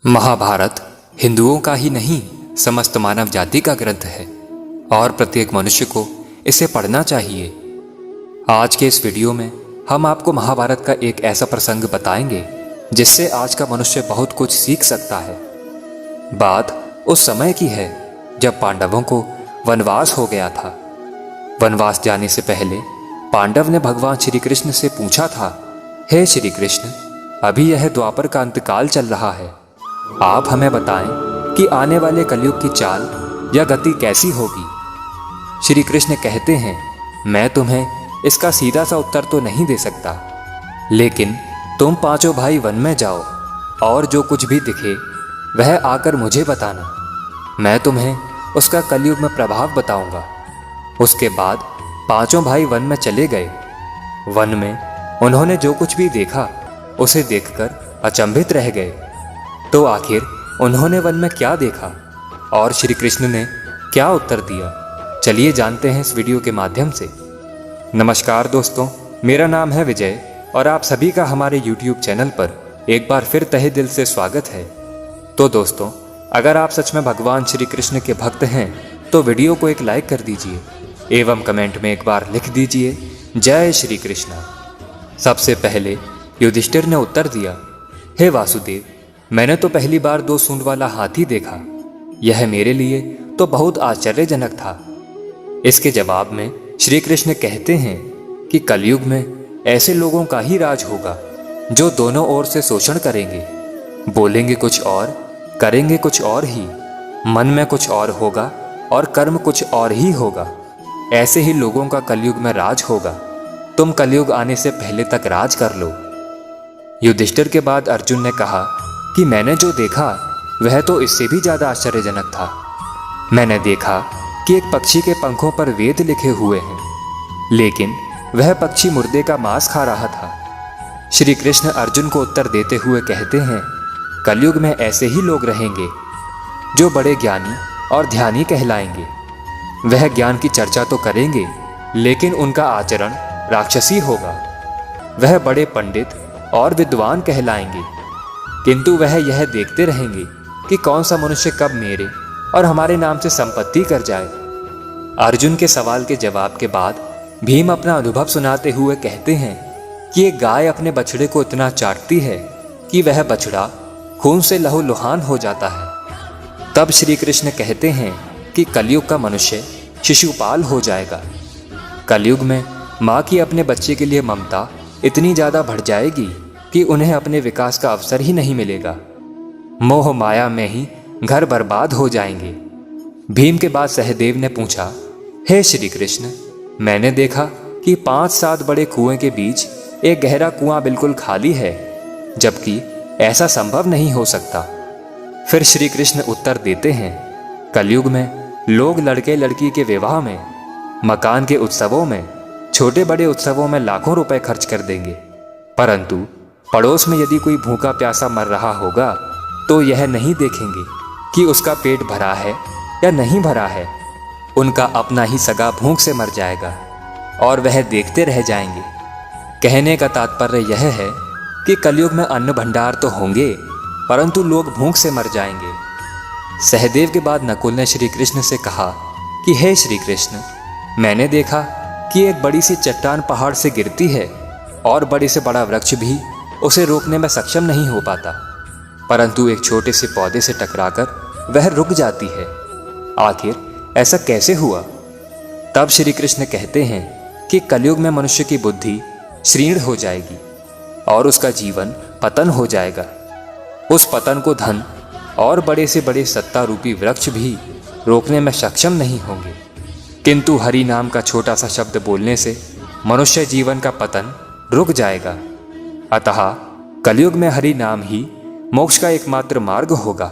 महाभारत हिंदुओं का ही नहीं समस्त मानव जाति का ग्रंथ है और प्रत्येक मनुष्य को इसे पढ़ना चाहिए। आज के इस वीडियो में हम आपको महाभारत का एक ऐसा प्रसंग बताएंगे जिससे आज का मनुष्य बहुत कुछ सीख सकता है। बात उस समय की है जब पांडवों को वनवास हो गया था। वनवास जाने से पहले पांडव ने भगवान श्री कृष्ण से पूछा था, हे श्री कृष्ण, अभी यह द्वापर का अंतकाल चल रहा है, आप हमें बताएं कि आने वाले कलयुग की चाल या गति कैसी होगी। श्री कृष्ण कहते हैं, मैं तुम्हें इसका सीधा सा उत्तर तो नहीं दे सकता, लेकिन तुम पांचों भाई वन में जाओ और जो कुछ भी दिखे वह आकर मुझे बताना। मैं तुम्हें उसका कलयुग में प्रभाव बताऊंगा। उसके बाद पांचों भाई वन में चले गए। वन में उन्होंने जो कुछ भी देखा उसे देखकर अचंभित रह गए। तो आखिर उन्होंने वन में क्या देखा और श्री कृष्ण ने क्या उत्तर दिया, चलिए जानते हैं इस वीडियो के माध्यम से। नमस्कार दोस्तों, मेरा नाम है विजय और आप सभी का हमारे YouTube चैनल पर एक बार फिर तहे दिल से स्वागत है। तो दोस्तों, अगर आप सच में भगवान श्री कृष्ण के भक्त हैं तो वीडियो को एक लाइक कर दीजिए एवं कमेंट में एक बार लिख दीजिए, जय श्री कृष्ण। सबसे पहले युधिष्ठिर ने उत्तर दिया, हे वासुदेव, मैंने तो पहली बार 2 सूंड वाला हाथी देखा। यह मेरे लिए तो बहुत आश्चर्यजनक था। इसके जवाब में श्री कृष्ण कहते हैं कि कलयुग में ऐसे लोगों का ही राज होगा जो दोनों ओर से शोषण करेंगे, बोलेंगे कुछ और, करेंगे कुछ और ही, मन में कुछ और होगा और कर्म कुछ और ही होगा। ऐसे ही लोगों का कलयुग में राज होगा। तुम कलयुग आने से पहले तक राज कर लो। युधिष्ठिर के बाद अर्जुन ने कहा कि मैंने जो देखा वह तो इससे भी ज्यादा आश्चर्यजनक था। मैंने देखा कि एक पक्षी के पंखों पर वेद लिखे हुए हैं, लेकिन वह पक्षी मुर्दे का मांस खा रहा था। श्री कृष्ण अर्जुन को उत्तर देते हुए कहते हैं, कलयुग में ऐसे ही लोग रहेंगे जो बड़े ज्ञानी और ध्यानी कहलाएंगे। वह ज्ञान की चर्चा तो करेंगे, लेकिन उनका आचरण राक्षसी होगा। वह बड़े पंडित और विद्वान कहलाएंगे, किंतु वह यह देखते रहेंगे कि कौन सा मनुष्य कब मेरे और हमारे नाम से संपत्ति कर जाए। अर्जुन के सवाल के जवाब के बाद भीम अपना अनुभव सुनाते हुए कहते हैं कि एक गाय अपने बछड़े को इतना चाटती है कि वह बछड़ा खून से लहूलुहान हो जाता है। तब श्री कृष्ण कहते हैं कि कलयुग का मनुष्य शिशुपाल हो जाएगा। कलयुग में माँ की अपने बच्चे के लिए ममता इतनी ज्यादा बढ़ जाएगी कि उन्हें अपने विकास का अवसर ही नहीं मिलेगा। मोह माया में ही घर बर्बाद हो जाएंगे। भीम के बाद सहदेव ने पूछा, हे श्री कृष्ण, मैंने देखा कि 5-7 बड़े कुएं के बीच एक गहरा कुआं बिल्कुल खाली है, जबकि ऐसा संभव नहीं हो सकता। फिर श्री कृष्ण उत्तर देते हैं, कलयुग में लोग लड़के लड़की के विवाह में, मकान के उत्सवों में, छोटे बड़े उत्सवों में लाखों रुपए खर्च कर देंगे, परंतु पड़ोस में यदि कोई भूखा प्यासा मर रहा होगा तो यह नहीं देखेंगे कि उसका पेट भरा है या नहीं भरा है। उनका अपना ही सगा भूख से मर जाएगा और वह देखते रह जाएंगे। कहने का तात्पर्य यह है कि कलयुग में अन्न भंडार तो होंगे, परंतु लोग भूख से मर जाएंगे। सहदेव के बाद नकुल ने श्री कृष्ण से कहा कि हे श्री कृष्ण, मैंने देखा कि एक बड़ी सी चट्टान पहाड़ से गिरती है और बड़े से बड़ा वृक्ष भी उसे रोकने में सक्षम नहीं हो पाता, परंतु एक छोटे से पौधे से टकराकर वह रुक जाती है। आखिर ऐसा कैसे हुआ? तब श्री कृष्ण कहते हैं कि कलयुग में मनुष्य की बुद्धि क्षीण हो जाएगी और उसका जीवन पतन हो जाएगा। उस पतन को धन और बड़े से बड़े सत्ता रूपी वृक्ष भी रोकने में सक्षम नहीं होंगे, किंतु हरि नाम का छोटा सा शब्द बोलने से मनुष्य जीवन का पतन रुक जाएगा। अतः कलयुग में हरि नाम ही मोक्ष का एकमात्र मार्ग होगा।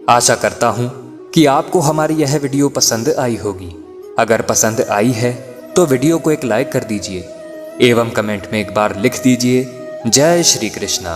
आशा करता हूं कि आपको हमारी यह वीडियो पसंद आई होगी। अगर पसंद आई है तो वीडियो को एक लाइक कर दीजिए एवं कमेंट में एक बार लिख दीजिए, जय श्री कृष्णा।